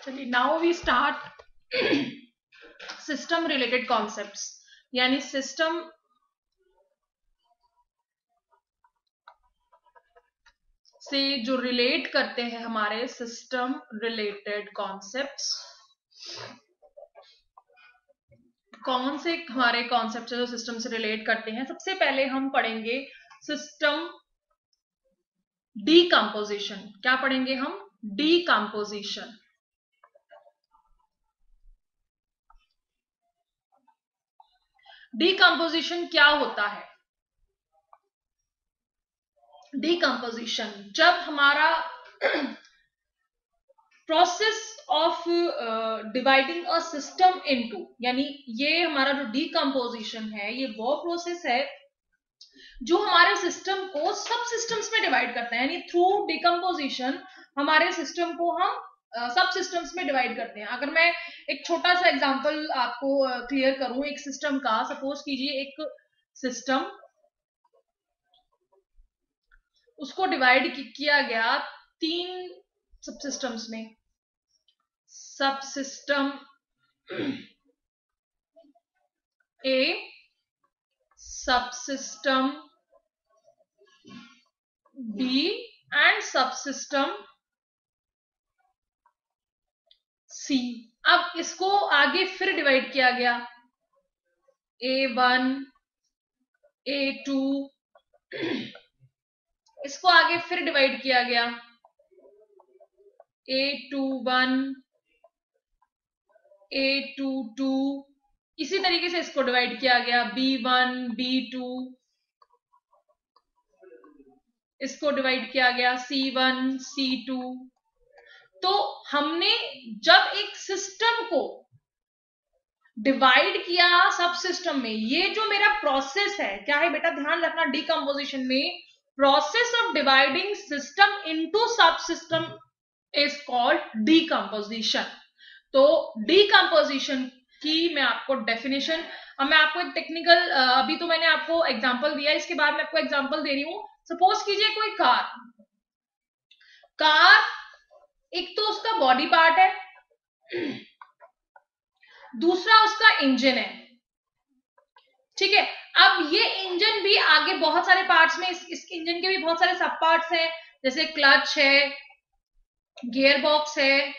चलिए now we start system related concepts, यानी system से जो रिलेट करते हैं हमारे सिस्टम रिलेटेड कॉन्सेप्ट्स। कौन से हमारे कॉन्सेप्ट है जो सिस्टम से रिलेट करते हैं? सबसे पहले हम पढ़ेंगे सिस्टम डीकंपोजिशन। क्या पढ़ेंगे हम? डीकंपोजिशन। डीकंपोजिशन क्या होता है? डीकंपोजिशन जब हमारा process of dividing a system into, यानी ये हमारा जो डीकंपोजिशन है ये वो प्रोसेस है जो हमारे सिस्टम को सब सिस्टम्स में डिवाइड करता है। यानी थ्रू डीकंपोजिशन हमारे सिस्टम को हम सब सिस्टम्स में डिवाइड करते हैं। अगर मैं एक छोटा सा एग्जांपल आपको क्लियर करूं एक सिस्टम का, सपोज कीजिए एक सिस्टम, उसको डिवाइड किया गया 3 सब सिस्टम्स में। सब सिस्टम ए, सब सिस्टम बी एंड सब सिस्टम सी। अब इसको आगे फिर डिवाइड किया गया, A1, A2, इसको आगे फिर डिवाइड किया गया, A21, A22, इसी तरीके से इसको डिवाइड किया गया, B1, B2, इसको डिवाइड किया गया C1, C2। तो हमने जब एक सिस्टम को डिवाइड किया सब सिस्टम में, ये जो मेरा प्रोसेस है क्या है बेटा, ध्यान रखना, डीकंपोजिशन में process of dividing system into सब सिस्टम इज कॉल्ड डीकंपोजिशन। तो डीकंपोजिशन की मैं आपको डेफिनेशन, अब मैं आपको एक टेक्निकल, अभी तो मैंने आपको एग्जांपल दिया, इसके बाद मैं आपको एग्जांपल दे रही हूं। सपोज कीजिए कोई कार, एक तो उसका बॉडी पार्ट है, दूसरा उसका इंजन है, ठीक है। अब ये इंजन भी आगे बहुत सारे पार्ट्स में, इस इंजन के भी बहुत सारे सब पार्ट्स हैं, जैसे क्लच है, गियर बॉक्स है,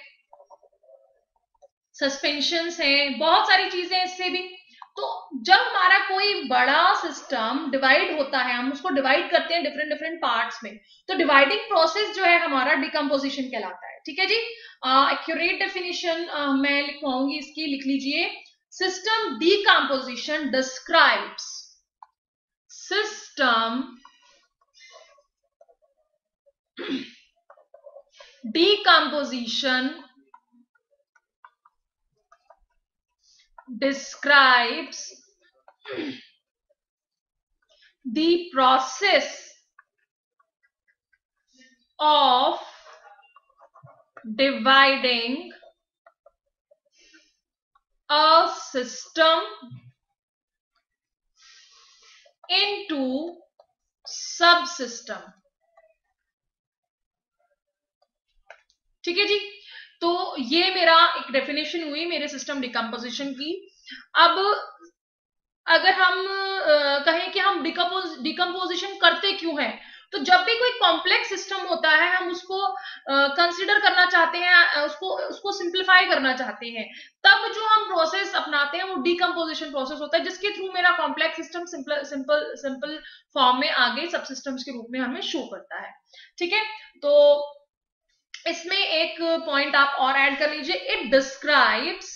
सस्पेंशंस है, बहुत सारी चीजें इससे भी। तो जब हमारा कोई बड़ा सिस्टम डिवाइड होता है, हम उसको डिवाइड करते हैं डिफरेंट डिफरेंट पार्ट्स में, तो डिवाइडिंग प्रोसेस जो है हमारा डिकम्पोजिशन कहलाता है, ठीक है जी। एक्यूरेट डेफिनेशन मैं लिखवाऊंगी इसकी, लिख लीजिए। System decomposition describes, system decomposition describes the process of dividing a system into subsystem, ठीक है जी। तो ये मेरा एक डेफिनेशन हुई मेरे सिस्टम डिकम्पोजिशन की। अब अगर हम कहें कि हम डिकम्पोजिशन करते क्यों हैं, तो जब भी कोई कॉम्प्लेक्स सिस्टम होता है हम उसको कंसिडर करना चाहते हैं, उसको सिंप्लीफाई करना चाहते हैं, तब जो हम प्रोसेस अपनाते हैं वो डिकम्पोजिशन प्रोसेस होता है, जिसके थ्रू मेरा कॉम्प्लेक्स सिस्टम सिंपल फॉर्म में आगे सब सिस्टम्स के रूप में हमें शो करता है, ठीक है। तो इसमें एक पॉइंट आप और ऐड कर लीजिए, it describes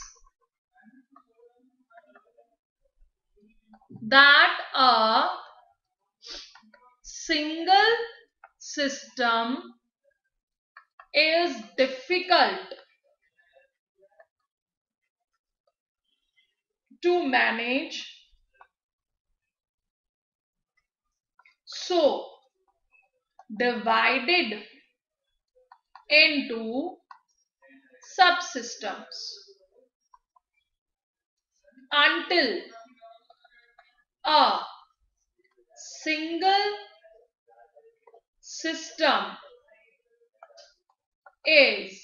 that a single system is difficult to manage, so divided into subsystems until a single system is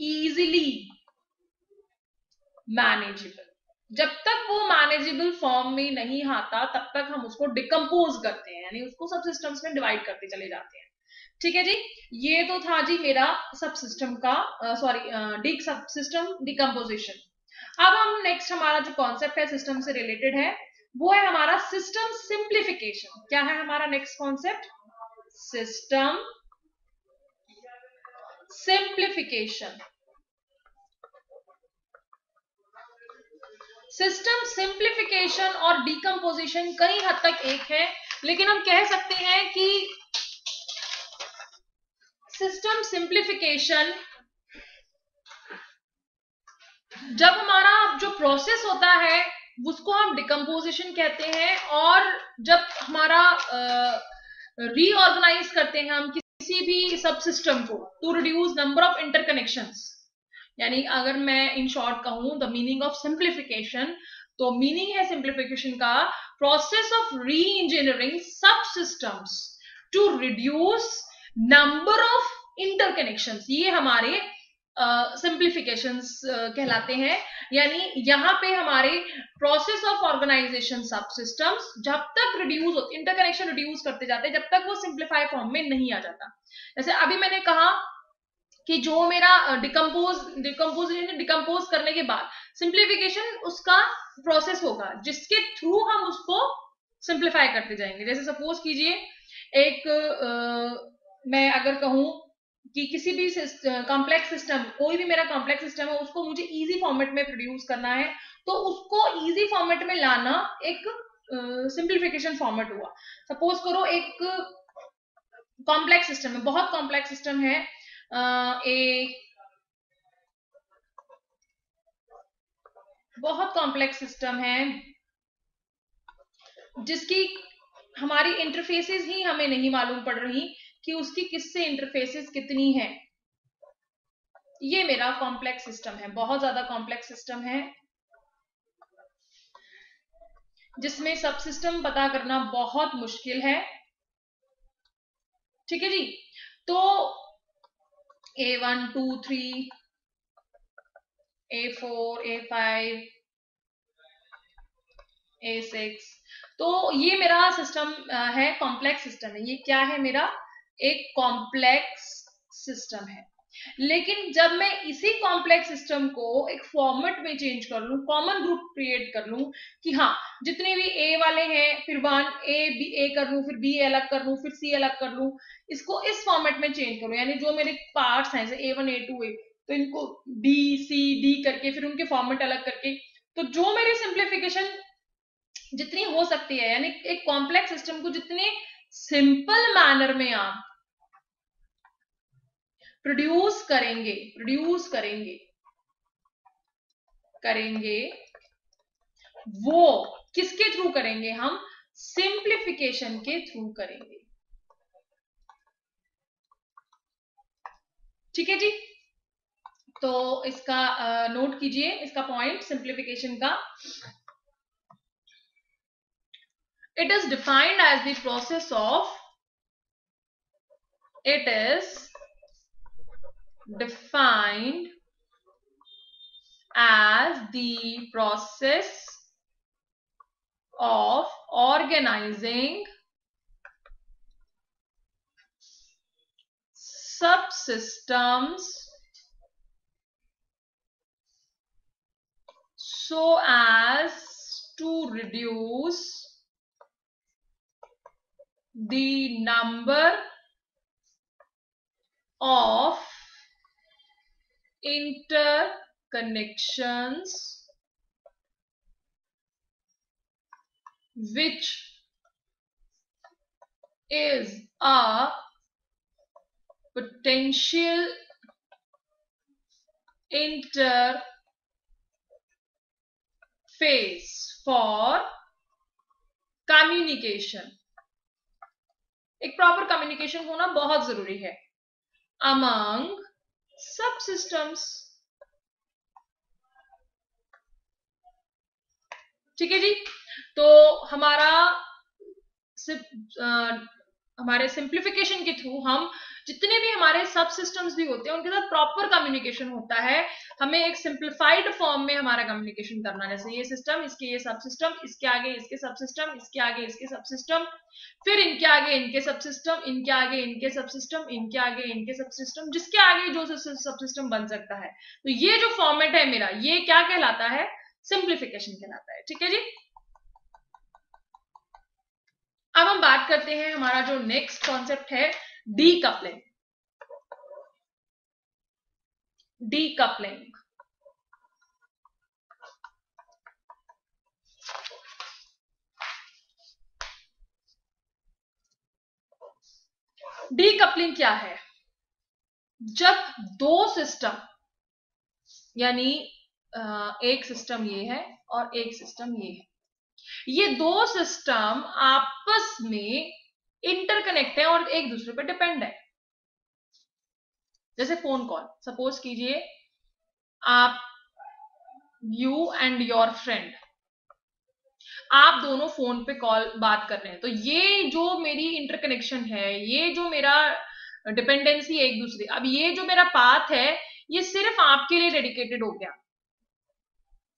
easily manageable. जब तक वो मैनेजेबल फॉर्म में नहीं आता तब तक हम उसको डिकम्पोज करते हैं, यानी उसको सब सिस्टम्स में डिवाइड करते चले जाते हैं। ठीक है जी, ये तो था जी मेरा सब सिस्टम का सब सिस्टम डिकम्पोजिशन। अब हम नेक्स्ट हमारा जो कॉन्सेप्ट है सिस्टम से रिलेटेड है वो है हमारा सिस्टम सिंप्लीफिकेशन। क्या है हमारा next concept? System simplification. System simplification और डिकम्पोजिशन कई हद तक एक है, लेकिन हम कह सकते हैं कि सिस्टम सिंप्लीफिकेशन जब हमारा जो प्रोसेस होता है उसको हम डिकम्पोजिशन कहते हैं, और जब हमारा रीऑर्गेनाइज करते हैं हम किसी भी सब सिस्टम को to reduce number of interconnections, यानी अगर मैं इन शॉर्ट कहूं द मीनिंग ऑफ सिंप्लीफिकेशन, तो मीनिंग है सिंप्लीफिकेशन का process of re engineering sub systems to reduce number of interconnections. ये हमारे सिंप्लीफिकेशंस कहलाते हैं। यानी यहाँ पे हमारे process of organisation sub systems जब तक रिड्यूस होते, इंटरकनेक्शन रिड्यूस करते जाते हैं जब तक वो सिंप्लीफाई फॉर्म में नहीं आ जाता। जैसे अभी मैंने कहा कि जो मेरा डिकम्पोज करने के बाद सिंप्लीफिकेशन उसका प्रोसेस होगा जिसके थ्रू हम उसको सिंप्लीफाई करते जाएंगे। जैसे सपोज कीजिए एक मैं अगर कहूं कि किसी भी कॉम्प्लेक्स सिस्टम, कोई भी मेरा कॉम्प्लेक्स सिस्टम है उसको मुझे इजी फॉर्मेट में प्रोड्यूस करना है, तो उसको इजी फॉर्मेट में लाना एक सिंप्लीफिकेशन फॉर्मेट हुआ। सपोज करो एक कॉम्प्लेक्स सिस्टम है, बहुत कॉम्प्लेक्स सिस्टम है, बहुत कॉम्प्लेक्स सिस्टम है जिसकी हमारी इंटरफेसेस ही हमें नहीं मालूम पड़ रही कि उसकी किससे इंटरफेसेस कितनी है। ये मेरा कॉम्प्लेक्स सिस्टम है, बहुत ज्यादा कॉम्प्लेक्स सिस्टम है जिसमें सब सिस्टम पता करना बहुत मुश्किल है। ठीक है जी, तो A1 2 3 A4 A5 A6, तो ये मेरा सिस्टम है, कॉम्प्लेक्स सिस्टम है। ये क्या है मेरा? एक कॉम्प्लेक्स सिस्टम है। लेकिन जब मैं इसी कॉम्प्लेक्स सिस्टम को एक फॉर्मेट में चेंज कर लूं, कॉमन ग्रुप क्रिएट कर लूं कि हाँ जितने भी ए वाले हैं फिर वन ए कर लूं, फिर बी अलग कर लूं, फिर सी अलग कर लूं, इसको इस फॉर्मेट में चेंज करूं, यानी जो मेरे पार्ट्स हैं जैसे A1 A2 A, तो इनको बी सी डी करके फिर उनके फॉर्मेट अलग करके, तो जो मेरी सिंप्लीफिकेशन जितनी हो सकती है, यानी एक कॉम्प्लेक्स सिस्टम को जितने सिंपल मैनर में आप प्रोड्यूस करेंगे वो किसके थ्रू करेंगे? हम सिंप्लीफिकेशन के थ्रू करेंगे। ठीक है जी, तो इसका नोट कीजिए, इसका पॉइंट सिंप्लीफिकेशन का, it is defined as the process of it is defined as the process of organizing subsystems so as to reduce the number of interconnections which is a potential interface for communication। एक proper communication होना बहुत जरूरी है among subsystems। ठीक है जी, तो हमारा हमारे सिंप्लीफिकेशन के थ्रू हम जितने भी हमारे सब सिस्टम्स भी होते हैं उनके साथ प्रॉपर कम्युनिकेशन होता है। हमें एक सिंप्लीफाइड फॉर्म में हमारा कम्युनिकेशन करना है, जैसे ये सिस्टम, इसके ये सब सिस्टम, इसके आगे इसके सब सिस्टम, इसके आगे इसके सब सिस्टम, फिर इनके आगे इनके सब सिस्टम, इनके आगे इनके सब सिस्टम, इनके आगे इनके सब सिस्टम, जिसके आगे जो सब सिस्टम बन सकता है। तो ये जो फॉर्मेट है मेरा, ये क्या कहलाता है? सिंप्लीफिकेशन कहलाता है। ठीक है जी। अब हम बात करते हैं, हमारा जो नेक्स्ट कॉन्सेप्ट है डीकपलिंग। डीकपलिंग डीकपलिंग क्या है? जब दो सिस्टम, यानी एक सिस्टम ये है और एक सिस्टम ये है, ये दो सिस्टम आपस में इंटरकनेक्ट है और एक दूसरे पर डिपेंड है। जैसे फोन कॉल, सपोज कीजिए आप, यू एंड योर फ्रेंड, आप दोनों फोन पे कॉल बात कर रहे हैं, तो ये जो मेरी इंटरकनेक्शन है, ये जो मेरा डिपेंडेंसी है एक दूसरे, अब ये जो मेरा पाथ है ये सिर्फ आपके लिए डेडिकेटेड हो गया।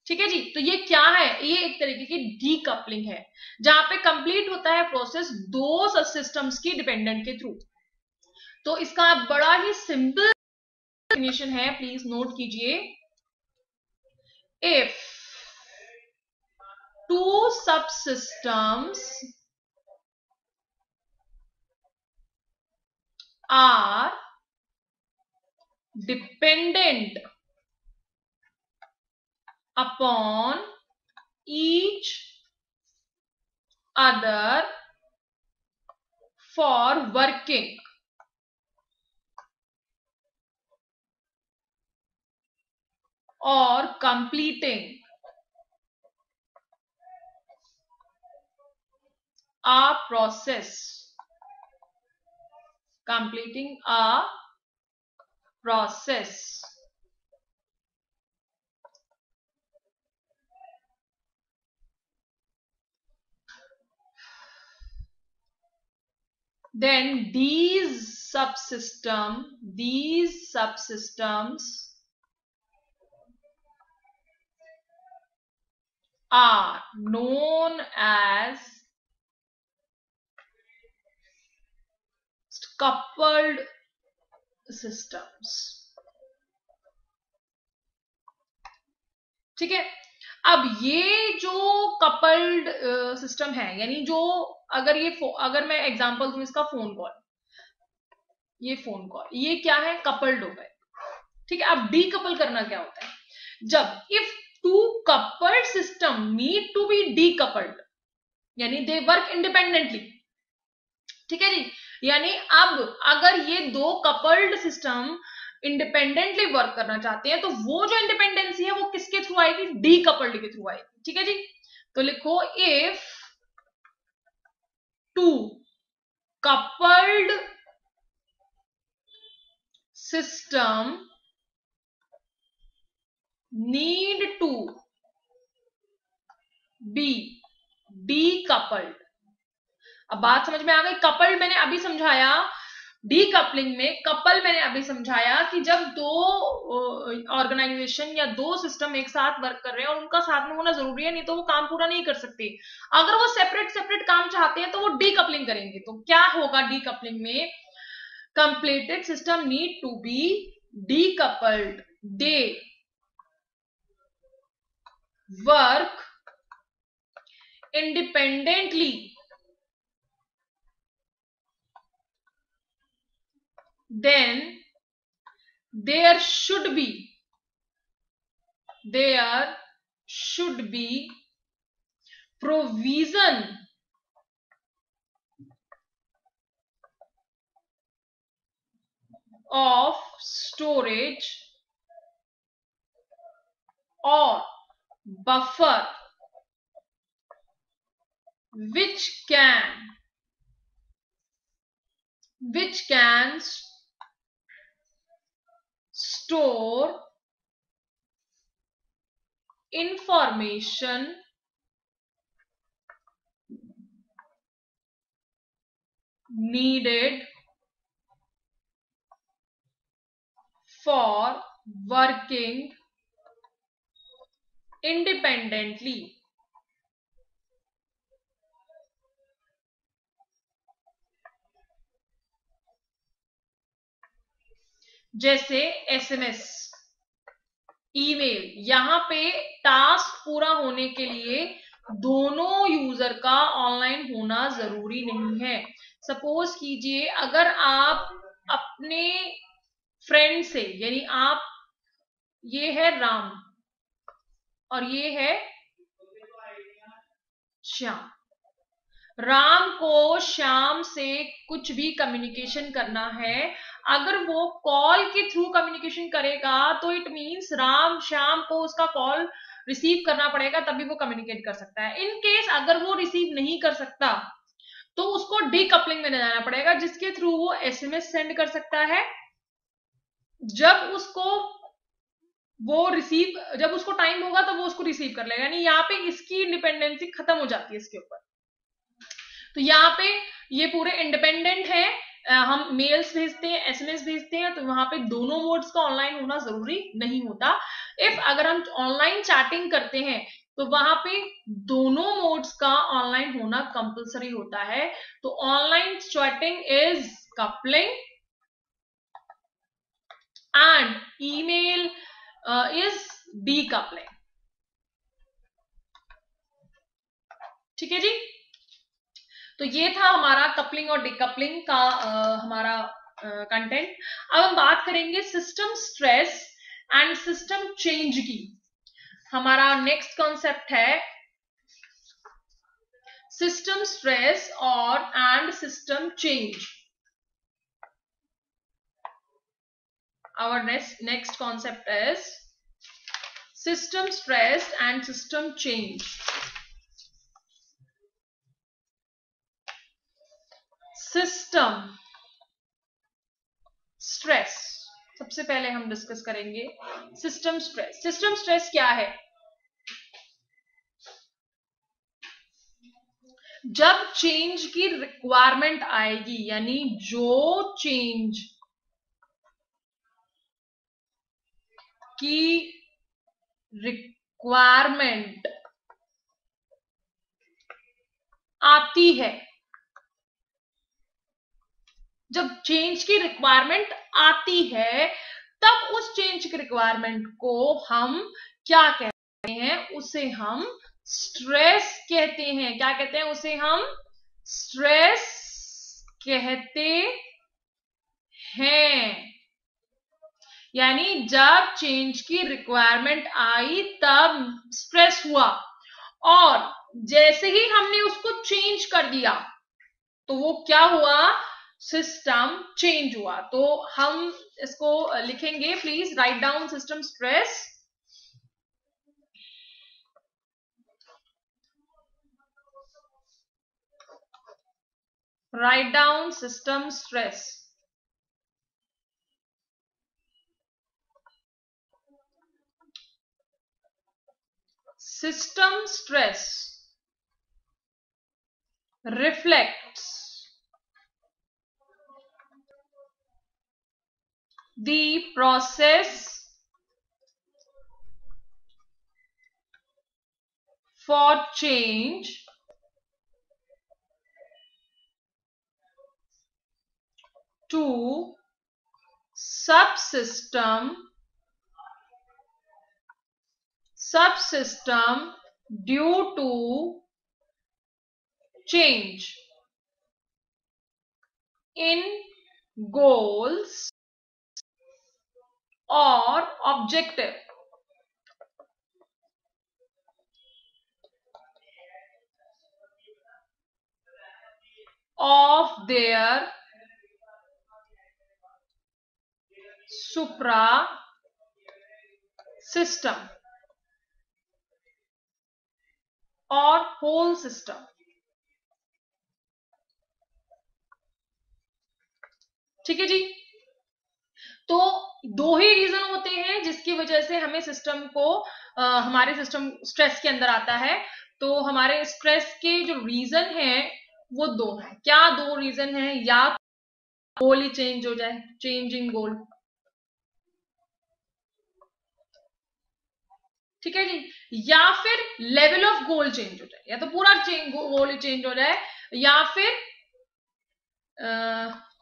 ठीक है जी। तो ये क्या है? ये एक तरीके की डीकपलिंग है, जहां पे कंप्लीट होता है प्रोसेस दो सब सिस्टम्स की डिपेंडेंट के थ्रू। तो इसका बड़ा ही सिंपल डेफिनेशन है, प्लीज नोट कीजिए। If two subsystems are dependent upon each other for working or completing a process, completing a process, then these subsystems are known as coupled systems। ठीक है। अब ये जो कपल्ड सिस्टम है, यानी जो अगर मैं एग्जांपल दूं इसका, फोन कॉल, ये फोन कॉल, ये क्या है? कपल्ड हो गए। ठीक है। अब डीकपल करना क्या होता है? जब if two coupled system need to be decoupled, यानी दे वर्क इंडिपेंडेंटली। ठीक है जी। यानी अब अगर ये दो कपल्ड सिस्टम इंडिपेंडेंटली वर्क करना चाहते हैं, तो वो जो इंडिपेंडेंसी है वो किसके थ्रू आएगी? डीकपल्ड के थ्रू आएगी। ठीक है जी। तो लिखो, if two coupled system need to be decoupled. अब बात समझ में आ गई? कपल्ड मैंने अभी समझाया, डीकपलिंग में कपल मैंने अभी समझाया कि जब दो ऑर्गेनाइजेशन या दो सिस्टम एक साथ वर्क कर रहे हैं, और उनका साथ में होना जरूरी है, नहीं तो वो काम पूरा नहीं कर सकते। अगर वो सेपरेट सेपरेट काम चाहते हैं तो वो डीकपलिंग करेंगे। तो क्या होगा डीकपलिंग में? Completed system need to be decoupled, they work independently, then there should be provision of storage or buffer which can store information needed for working independently. जैसे SMS, ईमेल, यहां पे टास्क पूरा होने के लिए दोनों यूजर का ऑनलाइन होना जरूरी नहीं है। सपोज कीजिए अगर आप अपने फ्रेंड से, यानी आप, ये है राम और ये है श्याम, राम को श्याम से कुछ भी कम्युनिकेशन करना है, अगर वो कॉल के थ्रू कम्युनिकेशन करेगा तो इट मींस राम श्याम को उसका कॉल रिसीव करना पड़ेगा, तभी वो कम्युनिकेट कर सकता है। इन केस अगर वो रिसीव नहीं कर सकता तो उसको डीकपलिंग में जाना पड़ेगा, जिसके थ्रू वो SMS सेंड कर सकता है। जब उसको टाइम होगा तो वो उसको रिसीव कर लेगा, यानी यहाँ पे इसकी इंडिपेंडेंसी खत्म हो जाती है इसके ऊपर। तो यहाँ पे ये पूरे इंडिपेंडेंट है, हम मेल्स भेजते हैं, SMS भेजते हैं, तो वहां पे दोनों मोड्स का ऑनलाइन होना जरूरी नहीं होता। अगर हम ऑनलाइन चैटिंग करते हैं तो वहां पे दोनों मोड्स का ऑनलाइन होना कंपलसरी होता है। तो online chatting is coupling and email is decoupling. ठीक है जी, तो ये था हमारा कपलिंग और डिकपलिंग का हमारा कंटेंट। अब हम बात करेंगे system stress and system change की। हमारा नेक्स्ट कॉन्सेप्ट है सिस्टम स्ट्रेस और and system change. Our next concept is system stress and system change. System stress सबसे पहले हम डिस्कस करेंगे सिस्टम स्ट्रेस। सिस्टम स्ट्रेस क्या है? जब चेंज की रिक्वायरमेंट आएगी, यानी जो चेंज की रिक्वायरमेंट आती है, जब चेंज की रिक्वायरमेंट आती है तब उस चेंज की रिक्वायरमेंट को हम क्या कहते हैं? उसे हम स्ट्रेस कहते हैं। क्या कहते हैं? उसे हम स्ट्रेस कहते हैं। यानी जब चेंज की रिक्वायरमेंट आई तब स्ट्रेस हुआ, और जैसे ही हमने उसको चेंज कर दिया तो वो क्या हुआ? सिस्टम चेंज हुआ। तो हम इसको लिखेंगे, please write down system stress. Write down system stress. System stress reflects the process for change to subsystem due to change in goals or objective of their supra system और whole system. ठीक है जी, तो दो ही reason होते हैं जिसकी वजह से हमें सिस्टम को हमारे सिस्टम स्ट्रेस के अंदर आता है। तो हमारे स्ट्रेस के जो रीजन है वो दो है। क्या दो रीजन है? या गोल ही चेंज हो जाए, चेंजिंग गोल, ठीक है जी, या फिर लेवल ऑफ गोल चेंज हो जाए, या तो पूरा गोल ही चेंज हो जाए, या फिर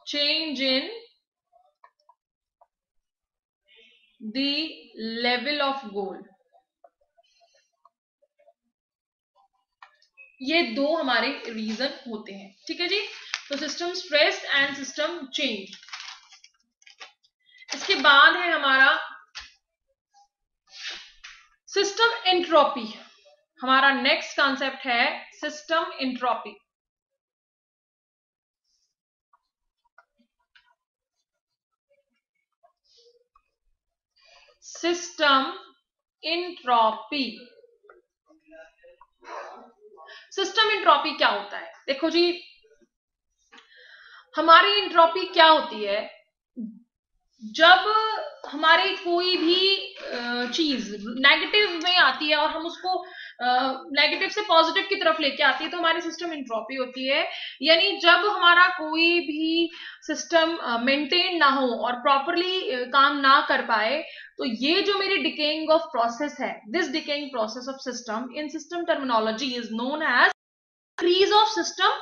change in the level of goal. ये दो हमारे रीजन होते हैं, ठीक है जी। तो system stress and system change. इसके बाद है हमारा सिस्टम एंट्रोपी। हमारा नेक्स्ट कॉन्सेप्ट है system entropy. System entropy. System entropy क्या होता है? देखो जी, हमारी एंट्रोपी क्या होती है? जब हमारे कोई भी चीज नेगेटिव में आती है और हम उसको नेगेटिव से पॉजिटिव की तरफ लेके आती है, तो हमारी सिस्टम एंट्रोपी होती है। यानी जब हमारा कोई भी सिस्टम मेंटेन ना हो और प्रॉपरली काम ना कर पाए, तो ये जो मेरी डिकेइंग ऑफ प्रोसेस है, this decaying process of system in system terminology is known as increase of system,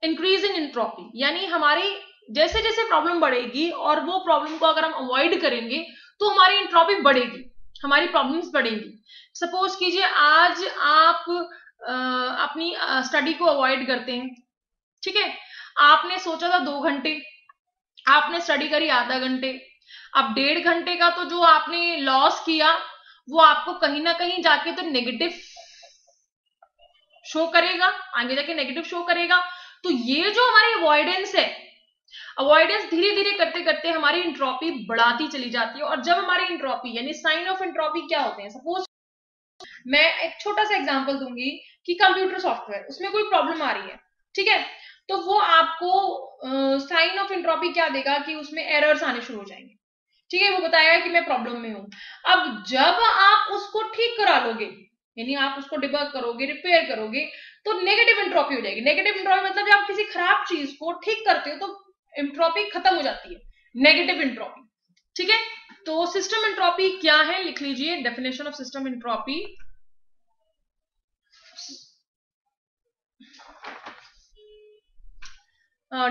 increase in entropy. यानी हमारी जैसे जैसे प्रॉब्लम बढ़ेगी और वो प्रॉब्लम को अगर हम अवॉइड करेंगे तो हमारी एंट्रोपी बढ़ेगी, हमारी प्रॉब्लम्स बढ़ेंगी। सपोज कीजिए आज आप अपनी स्टडी को अवॉइड करते हैं, ठीक है, आपने सोचा था 2 घंटे, आपने स्टडी करी आधा घंटे। अब 1.5 घंटे का तो जो आपने लॉस किया वो आपको कहीं ना कहीं जाके तो नेगेटिव शो करेगा, आगे जाके नेगेटिव शो करेगा। तो ये जो हमारी अवॉइडेंस है, अवॉइडेंस धीरे धीरे करते करते हमारी एंट्रोपी बढ़ाती चली जाती है। और जब हमारी एंट्रोपी यानी साइन ऑफ एंट्रोपी क्या होते हैं? सपोज मैं एक छोटा सा एग्जांपल दूंगी कि कंप्यूटर सॉफ्टवेयर, उसमें कोई प्रॉब्लम आ रही है, ठीक है, तो वो आपको साइन ऑफ एंट्रोपी क्या देगा कि उसमें एरर्स आने शुरू हो जाएंगे, ठीक है, वो बताएगा कि मैं प्रॉब्लम में हूं। अब जब आप उसको ठीक करा लोगे, यानी आप उसको डिबग करोगे, रिपेयर करोगे, तो नेगेटिव एंट्रोपी हो जाएगी। नेगेटिव एंट्रोपी मतलब जब आप किसी खराब चीज को ठीक करते हो तो एंट्रोपी खत्म हो जाती है, नेगेटिव एंट्रोपी, ठीक है। तो सिस्टम एंट्रोपी क्या है, लिख लीजिए definition of system entropy.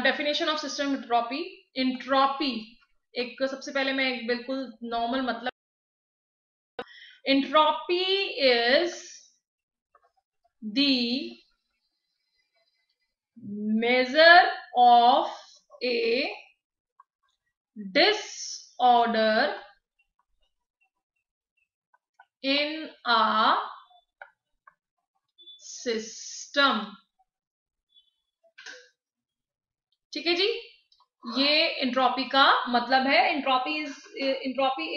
Definition of system entropy. Entropy एक, सबसे पहले मैं एक बिल्कुल नॉर्मल मतलब, entropy is the measure of a disorder in a system, ठीक है जी। ये एंट्रोपी का मतलब है। Entropy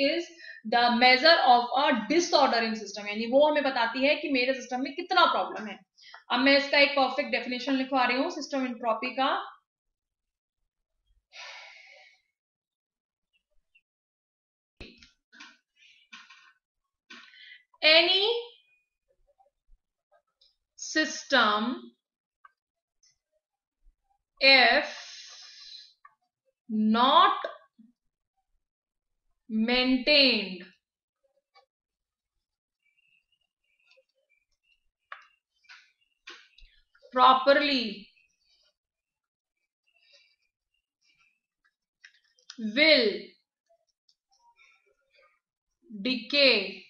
is the measure of a disorder in system, यानी वो हमें बताती है कि मेरे सिस्टम में कितना प्रॉब्लम है। अब मैं इसका एक परफेक्ट डेफिनेशन लिखवा रही हूं सिस्टम एंट्रोपी का। Any system if not maintained properly will decay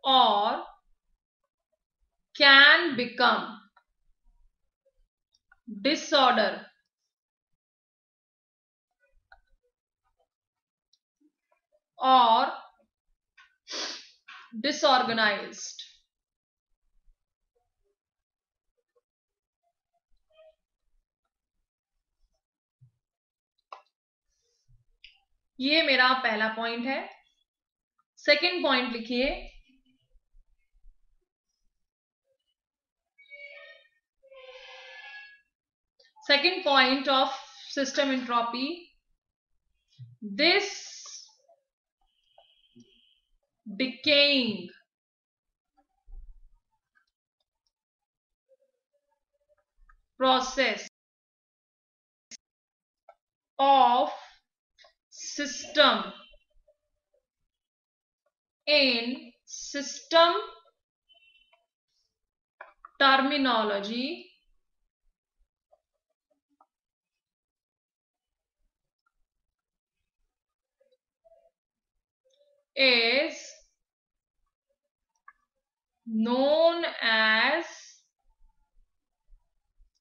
or can become disorder or disorganized। ये मेरा पहला पॉइंट है। सेकंड पॉइंट लिखिए, second point of system entropy, this decaying process of system in system terminology is known as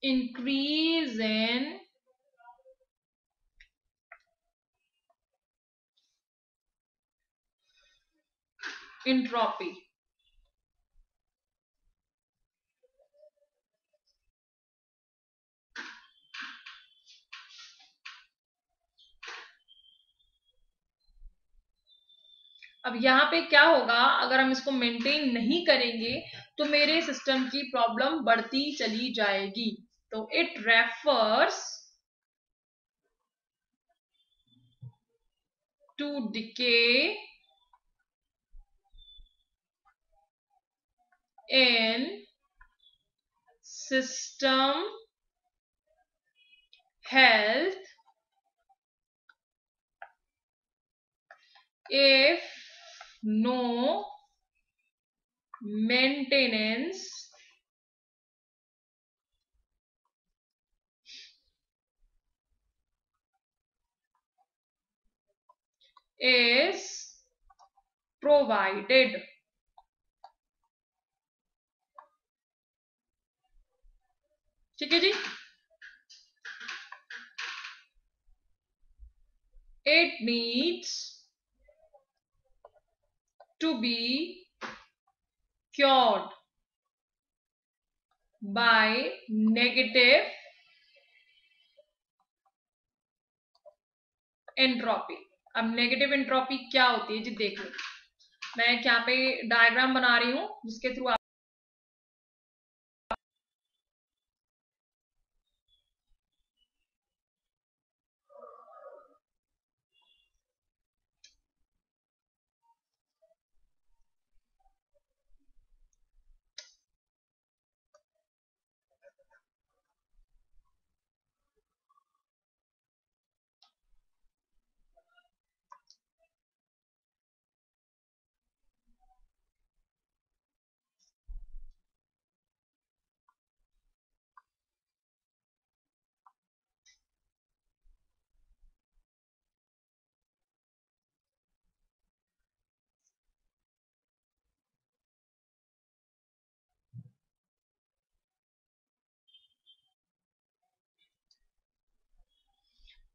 increase in entropy. अब यहाँ पे क्या होगा, अगर हम इसको मेंटेन नहीं करेंगे तो मेरे सिस्टम की प्रॉब्लम बढ़ती चली जाएगी. तो it refers to decay in system health if no maintenance is provided. ठीक है जी. It needs to be cured by negative entropy. अब नेगेटिव एंट्रोपी क्या होती है जी, देख लो. मैं यहाँ पे डायग्राम बना रही हूं जिसके थ्रू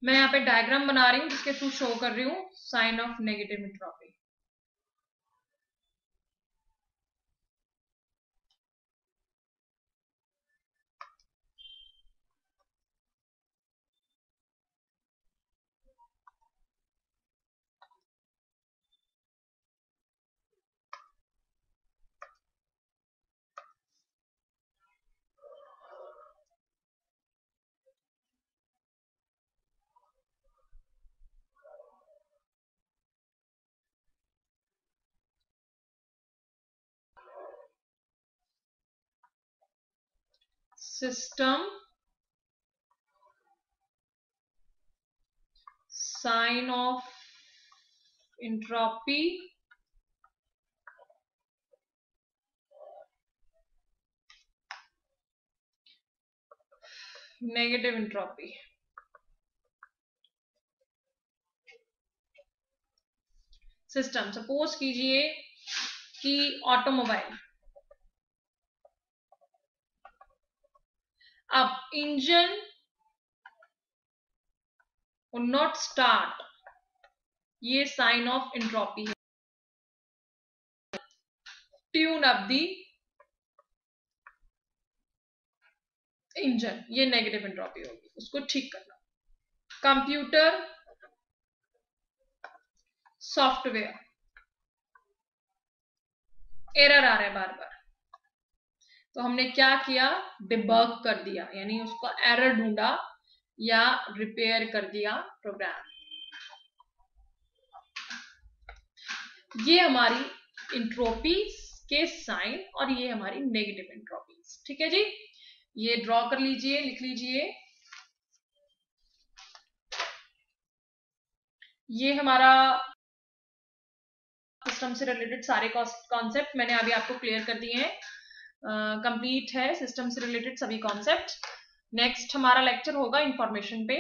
मैं यहाँ पे डायग्राम बना रही हूँ जिसके थ्रू शो कर रही हूँ sign of negative entropy. System sign of entropy negative entropy. System, suppose कीजिए कि ऑटोमोबाइल. अब इंजन will not start, ये साइन ऑफ एंट्रोपी है. ट्यून अप दी इंजन, ये नेगेटिव एंट्रोपी होगी, उसको ठीक करना. कंप्यूटर सॉफ्टवेयर एरर आ रहा है बार बार, तो हमने क्या किया, डिबग कर दिया, यानी उसको एरर ढूंढा या रिपेयर कर दिया प्रोग्राम. ये हमारी इंट्रोपी के साइन और ये हमारी नेगेटिव एंट्रोपी. ठीक है जी. ये ड्रॉ कर लीजिए, लिख लीजिए। ये हमारा सिस्टम से रिलेटेड सारे कॉन्सेप्ट मैंने अभी आपको क्लियर कर दिए हैं, कंप्लीट है सिस्टम से रिलेटेड सभी कॉन्सेप्ट। नेक्स्ट हमारा लेक्चर होगा इंफॉर्मेशन पे।